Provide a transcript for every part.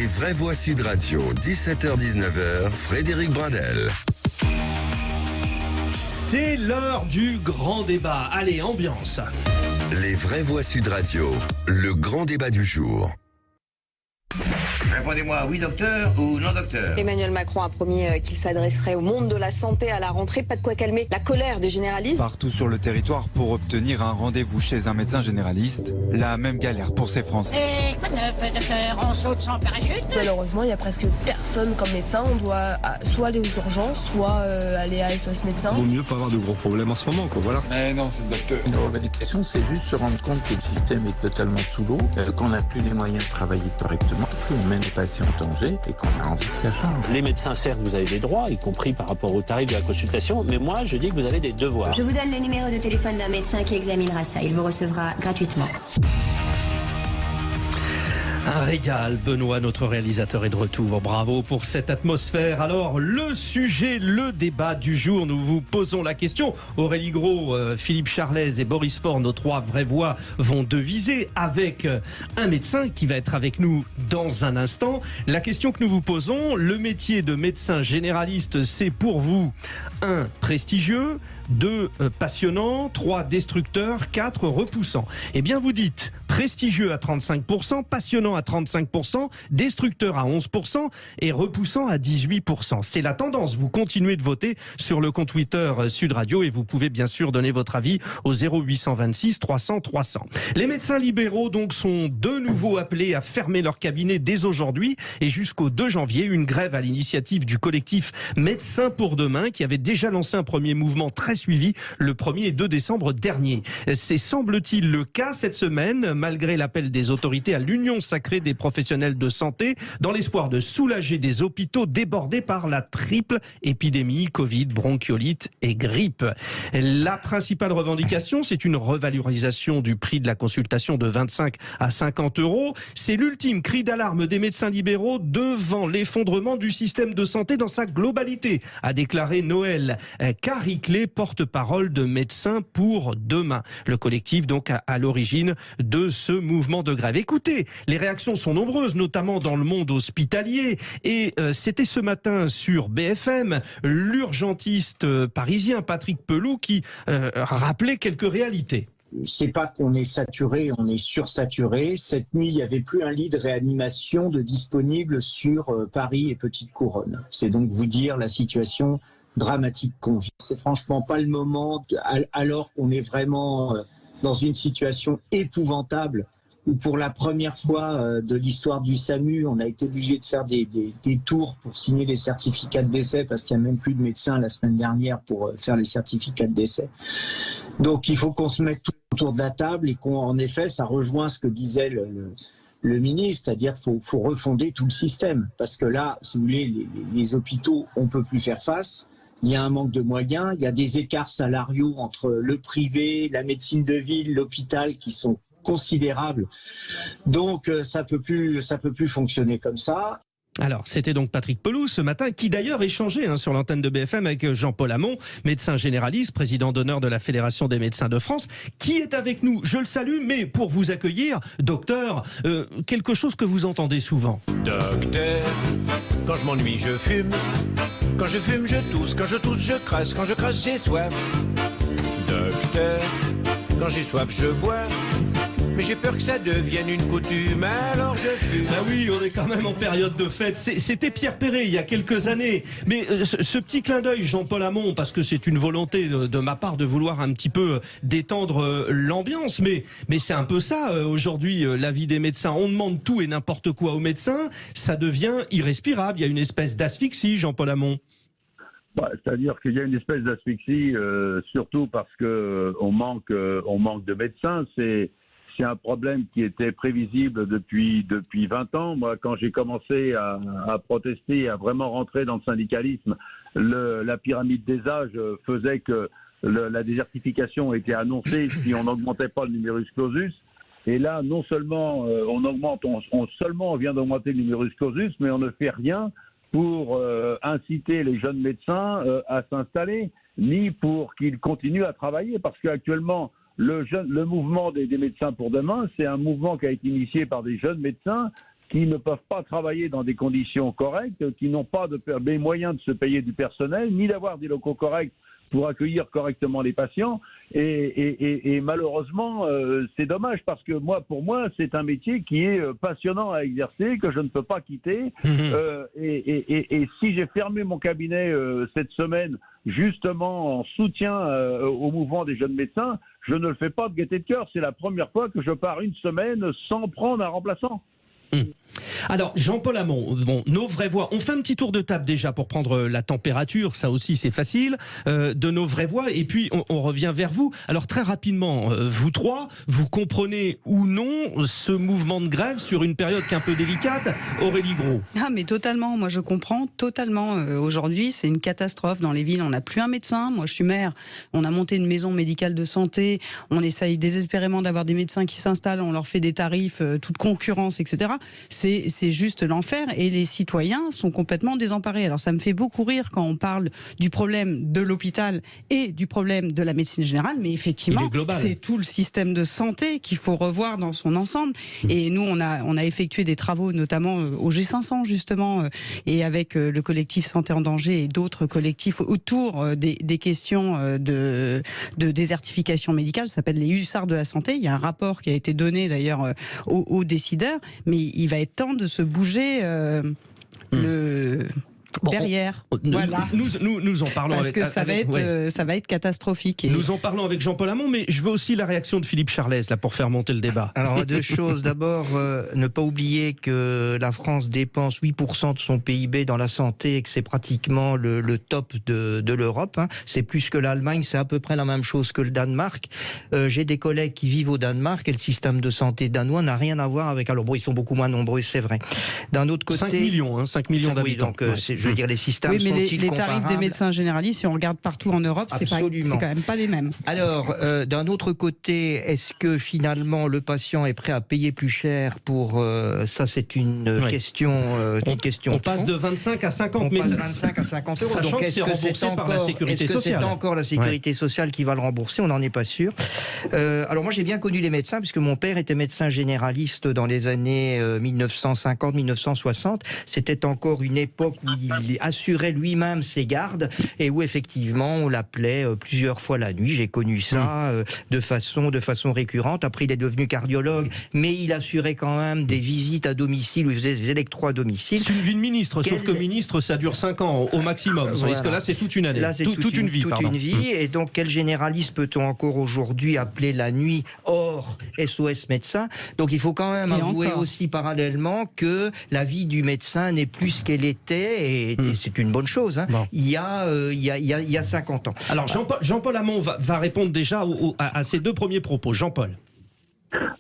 Les vraies voix Sud Radio, 17h-19h, Frédéric Brunel. C'est l'heure du grand débat. Allez, ambiance. Les vraies voix Sud Radio, le grand débat du jour. Répondez-moi, oui docteur ou non docteur? Emmanuel Macron a promis qu'il s'adresserait au monde de la santé à la rentrée. Pas de quoi calmer la colère des généralistes. Partout sur le territoire pour obtenir un rendez-vous chez un médecin généraliste. La même galère pour ces Français. Et quoi de neuf, docteur? On saute sans parachute? Malheureusement, il y a presque personne comme médecin. On doit soit aller aux urgences, soit aller à SOS médecin. Vaut mieux pas avoir de gros problèmes en ce moment, quoi, voilà. Mais non, c'est le docteur. Une revalidation, c'est juste se rendre compte que le système est totalement sous l'eau, qu'on n'a plus les moyens de travailler correctement, qu'on mène les patients en danger et qu'on a envie que ça change. Les médecins, certes, vous avez des droits, y compris par rapport au tarif de la consultation, mais moi, je dis que vous avez des devoirs. Je vous donne le numéro de téléphone d'un médecin qui examinera ça. Il vous recevra gratuitement. Un régal, Benoît, notre réalisateur, est de retour. Bravo pour cette atmosphère. Alors, le sujet, le débat du jour, nous vous posons la question. Aurélie Gros, Philippe Charlez et Boris Faure, nos trois vraies voix, vont deviser avec un médecin qui va être avec nous dans un instant. La question que nous vous posons, le métier de médecin généraliste, c'est pour vous 1. Prestigieux, 2. Passionnant, 3. Destructeur, 4. Repoussant. Eh bien, vous dites prestigieux à 35%, passionnant à 35%, destructeur à 11% et repoussant à 18%. C'est la tendance. Vous continuez de voter sur le compte Twitter Sud Radio et vous pouvez bien sûr donner votre avis au 0826 300 300. Les médecins libéraux donc sont de nouveau appelés à fermer leur cabinet dès aujourd'hui et jusqu'au 2 janvier. Une grève à l'initiative du collectif Médecins pour demain qui avait déjà lancé un premier mouvement très suivi le 1er et 2 décembre dernier. C'est semble-t-il le cas cette semaine, malgré l'appel des autorités à l'union sacrée des professionnels de santé, dans l'espoir de soulager des hôpitaux débordés par la triple épidémie Covid, bronchiolite et grippe. La principale revendication, c'est une revalorisation du prix de la consultation de 25 à 50 euros. C'est l'ultime cri d'alarme des médecins libéraux devant l'effondrement du système de santé dans sa globalité, a déclaré Noël Cariclé, porte-parole de Médecins pour demain. Le collectif donc à l'origine de ce mouvement de grève. Écoutez, les réactions sont nombreuses, notamment dans le monde hospitalier. Et c'était ce matin sur BFM, l'urgentiste parisien Patrick Pelloux qui rappelait quelques réalités. C'est pas qu'on est saturé, on est sursaturé. Cette nuit, il n'y avait plus un lit de réanimation de disponible sur Paris et Petite Couronne. C'est donc vous dire la situation dramatique qu'on vit. C'est franchement pas le moment, alors qu'on est vraiment dans une situation épouvantable, où pour la première fois de l'histoire du SAMU, on a été obligé de faire des tours pour signer les certificats de décès, parce qu'il n'y a même plus de médecins la semaine dernière pour faire les certificats de décès. Donc il faut qu'on se mette tout autour de la table et qu'en effet, ça rejoint ce que disait le ministre, c'est-à-dire qu'il faut refonder tout le système. Parce que là, si vous voulez, les hôpitaux, on ne peut plus faire face. Il y a un manque de moyens, il y a des écarts salariaux entre le privé, la médecine de ville, l'hôpital qui sont considérables. Donc ça peut plus fonctionner comme ça. Alors, c'était donc Patrick Pelloux ce matin, qui d'ailleurs échangeait sur l'antenne de BFM avec Jean-Paul Hamon, médecin généraliste, président d'honneur de la Fédération des médecins de France, qui est avec nous. Je le salue, mais pour vous accueillir, docteur, quelque chose que vous entendez souvent. Docteur, quand je m'ennuie, je fume. Quand je fume, je tousse. Quand je tousse, je crasse. Quand je crasse, j'ai soif. Docteur, quand j'ai soif, je bois. Mais j'ai peur que ça devienne une coutume, alors je fume. Ah oui, on est quand même en période de fête. C'était Pierre Perret il y a quelques années. Mais ce petit clin d'œil, Jean-Paul Hamon, parce que c'est une volonté de ma part de vouloir un petit peu détendre l'ambiance. Mais c'est un peu ça, aujourd'hui, la vie des médecins. On demande tout et n'importe quoi aux médecins. Ça devient irrespirable. Il y a une espèce d'asphyxie, Jean-Paul Hamon. C'est-à-dire qu'il y a une espèce d'asphyxie, surtout parce qu'on manque de médecins. C'est un problème qui était prévisible depuis 20 ans. Moi, quand j'ai commencé à protester, à vraiment rentrer dans le syndicalisme, la pyramide des âges faisait que la désertification était annoncée si on n'augmentait pas le numerus clausus. Et là, non seulement on vient d'augmenter le numerus clausus, mais on ne fait rien pour inciter les jeunes médecins à s'installer, ni pour qu'ils continuent à travailler, parce qu'actuellement, le mouvement des médecins pour demain, c'est un mouvement qui a été initié par des jeunes médecins qui ne peuvent pas travailler dans des conditions correctes, qui n'ont pas les moyens de se payer du personnel, ni d'avoir des locaux corrects pour accueillir correctement les patients. Et malheureusement, c'est dommage parce que pour moi, c'est un métier qui est passionnant à exercer, que je ne peux pas quitter. Et si j'ai fermé mon cabinet cette semaine, justement en soutien au mouvement des jeunes médecins, je ne le fais pas de gaieté de cœur. C'est la première fois que je pars une semaine sans prendre un remplaçant. Alors, Jean-Paul Hamon, nos vraies voix. On fait un petit tour de table déjà pour prendre la température, ça aussi c'est facile, de nos vraies voix, et puis on revient vers vous. Alors très rapidement, vous trois, vous comprenez ou non ce mouvement de grève sur une période qui est un peu délicate? Aurélie Gros. Ah mais totalement, moi je comprends totalement. Aujourd'hui c'est une catastrophe dans les villes, on n'a plus un médecin. Moi je suis maire, on a monté une maison médicale de santé, on essaye désespérément d'avoir des médecins qui s'installent, on leur fait des tarifs, toute concurrence, etc. C'est juste l'enfer et les citoyens sont complètement désemparés. Alors ça me fait beaucoup rire quand on parle du problème de l'hôpital et du problème de la médecine générale, mais effectivement c'est tout le système de santé qu'il faut revoir dans son ensemble. Et nous on a effectué des travaux notamment au G500 justement et avec le collectif Santé en danger et d'autres collectifs autour des questions de désertification médicale. Ça s'appelle les hussards de la santé. Il y a un rapport qui a été donné d'ailleurs aux décideurs, mais il va être temps de se bouger derrière. Voilà. Nous en parlons parce que ça va être catastrophique. Nous en parlons avec Jean-Paul Hamon, mais je veux aussi la réaction de Philippe Charlez là, pour faire monter le débat. Alors, deux choses. D'abord, ne pas oublier que la France dépense 8% de son PIB dans la santé et que c'est pratiquement le top de l'Europe. Hein. C'est plus que l'Allemagne, c'est à peu près la même chose que le Danemark. J'ai des collègues qui vivent au Danemark et le système de santé danois n'a rien à voir avec... Alors bon, ils sont beaucoup moins nombreux, c'est vrai. D'un autre côté... 5 millions d'habitants. Oui, donc je veux dire, les systèmes sont-ils les comparables? tarifs des médecins généralistes, si on regarde partout en Europe, c'est quand même pas les mêmes. Alors, d'un autre côté, est-ce que finalement le patient est prêt à payer plus cher pour ça? C'est une question. On passe de 25 à 50, mais passe de 25 à 50 euros. Sachant donc, que c'est remboursé par la sécurité sociale. Est-ce que c'est encore la sécurité sociale qui va le rembourser? On n'en est pas sûr. Alors moi, j'ai bien connu les médecins puisque mon père était médecin généraliste dans les années 1950-1960. C'était encore une époque où il assurait lui-même ses gardes et où effectivement on l'appelait plusieurs fois la nuit. J'ai connu ça de façon récurrente. Après il est devenu cardiologue, mais il assurait quand même des visites à domicile où il faisait des électros à domicile. C'est une vie de ministre, sauf que ministre ça dure 5 ans au maximum. Parce que là c'est toute une année. Là, c'est toute une vie. Et donc quel généraliste peut-on encore aujourd'hui appeler la nuit hors SOS médecin? Donc il faut quand même avouer aussi parallèlement que la vie du médecin n'est plus ce qu'elle était et c'est une bonne chose. Hein. Bon. Il y a 50 ans. Alors Jean-Paul Hamon va répondre déjà à ces deux premiers propos. Jean-Paul.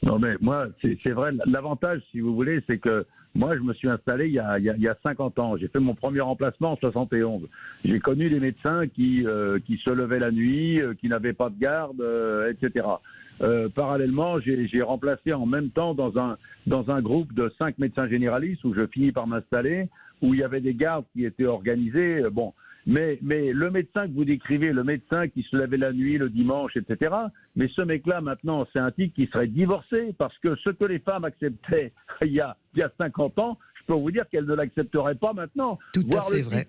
Non mais moi, c'est vrai, l'avantage, si vous voulez, c'est que moi, je me suis installé il y a 50 ans. J'ai fait mon premier remplacement en 71. J'ai connu des médecins qui se levaient la nuit, qui n'avaient pas de garde, etc. Parallèlement, j'ai remplacé en même temps dans un groupe de 5 médecins généralistes où je finis par m'installer, où il y avait des gardes qui étaient organisés. Bon. Mais le médecin que vous décrivez, le médecin qui se levait la nuit, le dimanche, etc., mais ce mec-là, maintenant, c'est un type qui serait divorcé parce que ce que les femmes acceptaient il y a 50 ans, je peux vous dire qu'elles ne l'accepteraient pas maintenant. Tout à fait vrai.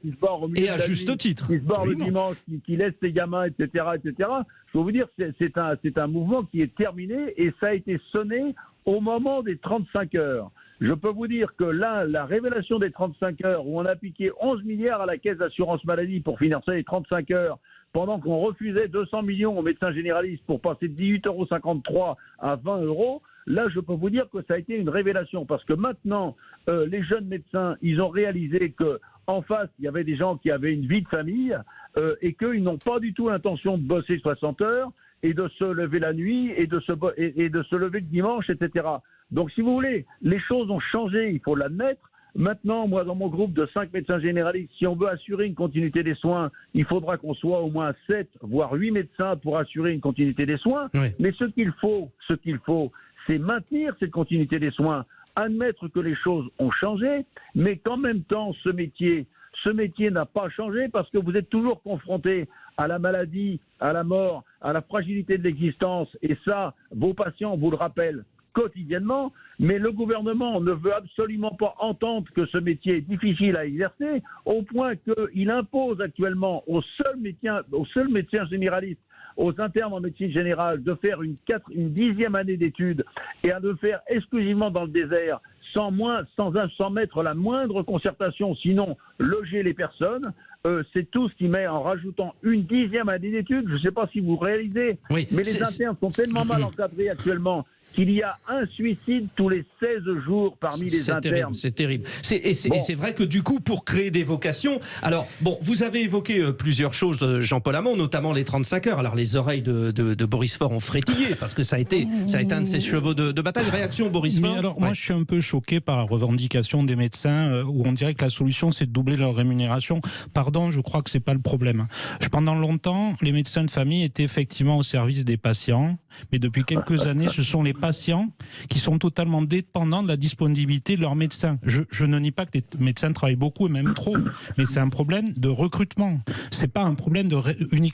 Et à juste titre. Qui se barre le dimanche, qui laisse ses gamins, etc., etc. Je peux vous dire que c'est un mouvement qui est terminé et ça a été sonné au moment des 35 heures. Je peux vous dire que là, la révélation des 35 heures, où on a piqué 11 milliards à la caisse d'assurance maladie pour financer les 35 heures, pendant qu'on refusait 200 millions aux médecins généralistes pour passer de 18,53 € à 20 €, là, je peux vous dire que ça a été une révélation. Parce que maintenant, les jeunes médecins, ils ont réalisé que en face, il y avait des gens qui avaient une vie de famille et qu'ils n'ont pas du tout l'intention de bosser 60 heures et de se lever la nuit et de se lever le dimanche, etc. Donc, si vous voulez, les choses ont changé, il faut l'admettre. Maintenant, moi, dans mon groupe de 5 médecins généralistes, si on veut assurer une continuité des soins, il faudra qu'on soit au moins 7, voire 8 médecins pour assurer une continuité des soins. Oui. Mais ce qu'il faut, c'est maintenir cette continuité des soins, admettre que les choses ont changé, mais qu'en même temps, ce métier n'a pas changé parce que vous êtes toujours confronté à la maladie, à la mort, à la fragilité de l'existence. Et ça, vos patients vous le rappellent quotidiennement, mais le gouvernement ne veut absolument pas entendre que ce métier est difficile à exercer, au point qu'il impose actuellement aux seuls médecins généralistes, aux internes en médecine générale, de faire une 10e année d'études et à le faire exclusivement dans le désert, sans mettre la moindre concertation, sinon loger les personnes. C'est tout ce qui met en rajoutant une 10e année d'études. Je ne sais pas si vous réalisez, mais les internes sont tellement mal encadrés actuellement qu'il y a un suicide tous les 16 jours parmi les internes. C'est terrible. C'est vrai que du coup, pour créer des vocations... Alors, bon, vous avez évoqué plusieurs choses, Jean-Paul Hamon, notamment les 35 heures. Alors, les oreilles de Boris Faure ont frétillé, parce que ça a été un de ses chevaux de bataille. Réaction, Boris Faure? Alors, moi, je suis un peu choqué par la revendication des médecins, où on dirait que la solution, c'est de doubler leur rémunération. Pardon, je crois que c'est pas le problème. Pendant longtemps, les médecins de famille étaient effectivement au service des patients, mais depuis quelques années, ce sont les patients qui sont totalement dépendants de la disponibilité de leurs médecins. Je ne nie pas que les médecins travaillent beaucoup et même trop, mais c'est un problème de recrutement. C'est pas un problème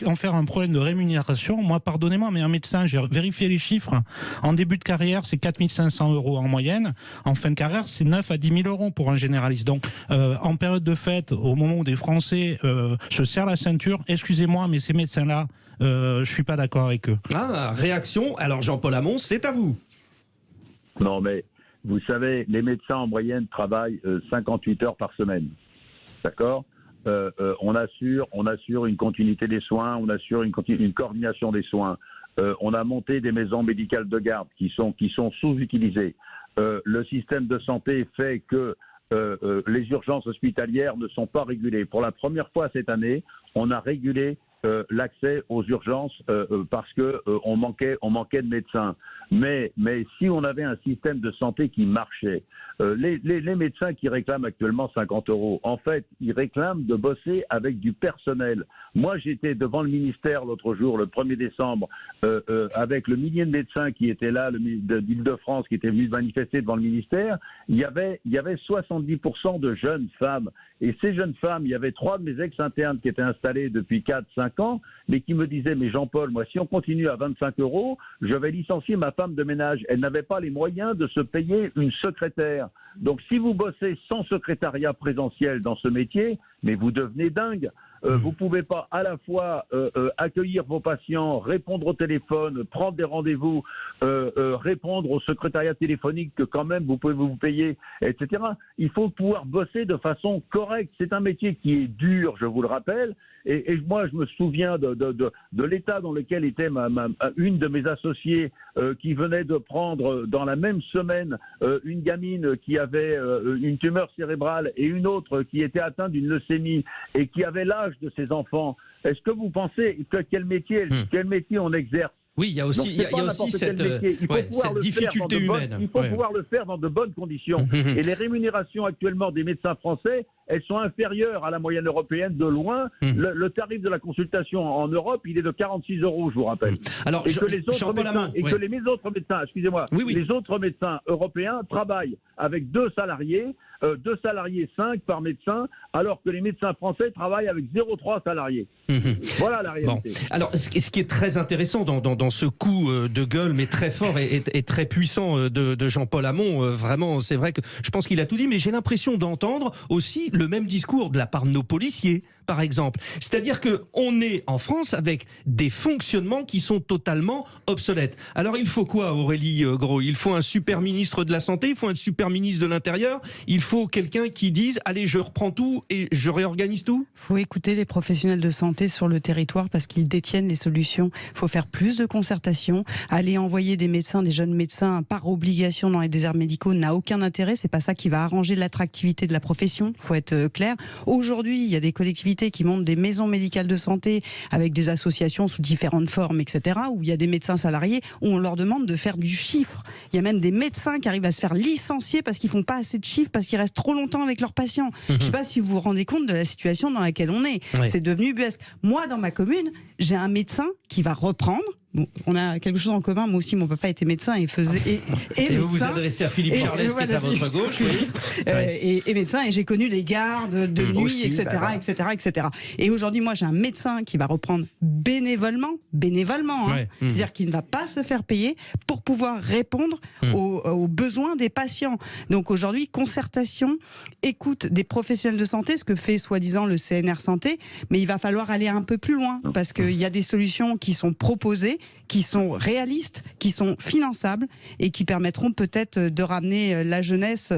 en faire un problème de rémunération. Moi, pardonnez-moi, mais un médecin, j'ai vérifié les chiffres. En début de carrière, c'est 4 500 € en moyenne. En fin de carrière, c'est 9 à 10 000 € pour un généraliste. Donc, en période de fête, au moment où des Français se serrent la ceinture, excusez-moi, mais ces médecins-là, je suis pas d'accord avec eux. Ah, réaction. Alors Jean-Paul Hamon, c'est à vous. Non, mais vous savez, les médecins en moyenne travaillent 58 heures par semaine. D'accord ? On assure une continuité des soins, on assure une coordination des soins. On a monté des maisons médicales de garde qui sont sous-utilisées. Le système de santé fait que les urgences hospitalières ne sont pas régulées. Pour la première fois cette année, on a régulé l'accès aux urgences parce que on manquait de médecins. Mais si on avait un système de santé qui marchait, les médecins qui réclament actuellement 50 €, en fait, ils réclament de bosser avec du personnel. Moi, j'étais devant le ministère l'autre jour, le 1er décembre, avec le millier de médecins qui étaient là, d'Île-de-France, qui étaient venus manifester devant le ministère. Il y avait 70% de jeunes femmes. Et ces jeunes femmes, il y avait 3 de mes ex-internes qui étaient installés depuis 4-5 ans, mais qui me disaient, mais Jean-Paul, moi, si on continue à 25 €, je vais licencier ma femme de ménage. Elle n'avait pas les moyens de se payer une secrétaire. Donc, si vous bossez sans secrétariat présentiel dans ce métier, mais vous devenez dingue. Vous pouvez pas à la fois accueillir vos patients, répondre au téléphone, prendre des rendez-vous, répondre au secrétariat téléphonique que quand même vous pouvez vous payer, etc. Il faut pouvoir bosser de façon correcte. C'est un métier qui est dur, je vous le rappelle. Et moi, je me souviens de l'état dans lequel était une de mes associées qui venait de prendre dans la même semaine une gamine qui avait une tumeur cérébrale et une autre qui était atteinte d'une leucémie et qui avait l'âge de ses enfants. Est-ce que vous pensez que quel métier on exerce? Oui, il y a aussi, cette difficulté humaine. Il faut pouvoir le faire dans de bonnes conditions. Et les rémunérations actuellement des médecins français, elles sont inférieures à la moyenne européenne de loin. Le tarif de la consultation en Europe, il est de 46 €, je vous rappelle. Alors, les autres médecins, excusez-moi, les autres médecins européens travaillent avec 2 salariés, 5 par médecin, alors que les médecins français travaillent avec 0,3 salariés. Voilà la réalité. Bon. Alors, ce qui est très intéressant dans ce coup de gueule, mais très fort et très puissant de Jean-Paul Hamon, vraiment, c'est vrai que je pense qu'il a tout dit, mais j'ai l'impression d'entendre aussi le même discours de la part de nos policiers, par exemple. C'est-à-dire qu'on est en France avec des fonctionnements qui sont totalement obsolètes. Alors, il faut quoi, Aurélie Gros? Il faut un super ministre de la Santé, il faut un super ministre de l'Intérieur, il faut quelqu'un qui dise « Allez, je reprends tout et je réorganise tout ». Il faut écouter les professionnels de santé sur le territoire parce qu'ils détiennent les solutions. Il faut faire plus de concertation. Aller envoyer des médecins, des jeunes médecins par obligation dans les déserts médicaux n'a aucun intérêt. C'est pas ça qui va arranger l'attractivité de la profession. Il faut être clair. Aujourd'hui, il y a des collectivités qui montent des maisons médicales de santé avec des associations sous différentes formes, etc., où il y a des médecins salariés où on leur demande de faire du chiffre. Il y a même des médecins qui arrivent à se faire licencier parce qu'ils font pas assez de chiffres, parce qu'ils restent trop longtemps avec leurs patients. Je ne sais pas si vous vous rendez compte de la situation dans laquelle on est. C'est devenu buesque. Moi, dans ma commune, j'ai un médecin qui va reprendre bon, on a quelque chose en commun. Moi aussi, mon papa était médecin et faisait et vous vous adressez à Philippe Charlet, qui est à votre gauche, et médecin, et j'ai connu les gardes de nuit, aussi, etc., etc. Et aujourd'hui, moi, j'ai un médecin qui va reprendre bénévolement, hein. C'est-à-dire qu'il ne va pas se faire payer pour pouvoir répondre aux besoins des patients. Donc aujourd'hui, concertation, écoute des professionnels de santé, ce que fait soi-disant le CNR Santé, mais il va falloir aller un peu plus loin parce qu'il y a des solutions qui sont proposées, qui sont réalistes, qui sont finançables et qui permettront peut-être de ramener la jeunesse.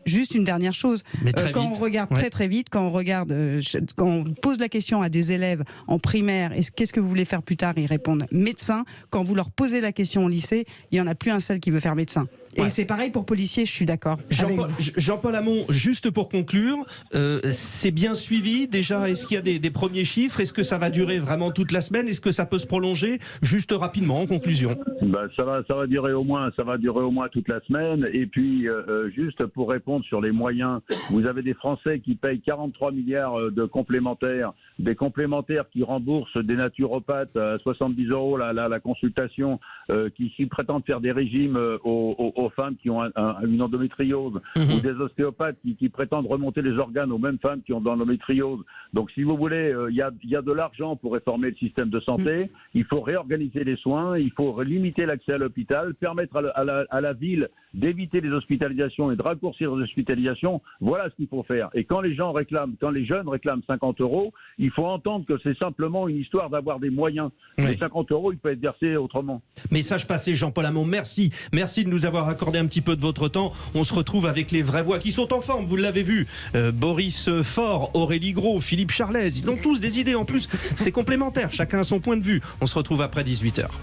Juste une dernière chose, quand on regarde très vite, quand on pose la question à des élèves en primaire, qu'est-ce que vous voulez faire plus tard, ils répondent médecin. Quand vous leur posez la question au lycée, il n'y en a plus un seul qui veut faire médecin. Et c'est pareil pour policiers, je suis d'accord. Jean-Paul Hamon, juste pour conclure, c'est bien suivi déjà. Est-ce qu'il y a des premiers chiffres? Est-ce que ça va durer vraiment toute la semaine? Est-ce que ça peut se prolonger? Juste rapidement, en conclusion. Ça va durer au moins toute la semaine. Et puis, juste pour répondre sur les moyens, vous avez des Français qui payent 43 milliards de complémentaires, des complémentaires qui remboursent des naturopathes à 70 € la consultation, qui prétendent faire des régimes aux femmes qui ont une endométriose, ou des ostéopathes qui prétendent remonter les organes aux mêmes femmes qui ont de l'endométriose. Donc, si vous voulez, il y a de l'argent pour réformer le système de santé. Il faut réorganiser les soins, il faut limiter l'accès à l'hôpital, permettre à la ville d'éviter les hospitalisations et de raccourcir les hospitalisations. Voilà ce qu'il faut faire. Et quand les jeunes réclament 50 €, il faut entendre que c'est simplement une histoire d'avoir des moyens. Les 50 €, ils peuvent être versés autrement. Message passé, Jean-Paul Hamon. Merci de nous avoir accordé un petit peu de votre temps. On se retrouve avec les vraies voix qui sont en forme, vous l'avez vu. Boris Faure, Aurélie Gros, Philippe Charlet, ils ont tous des idées en plus. C'est complémentaire, chacun a son point de vue. On se retrouve après 18h.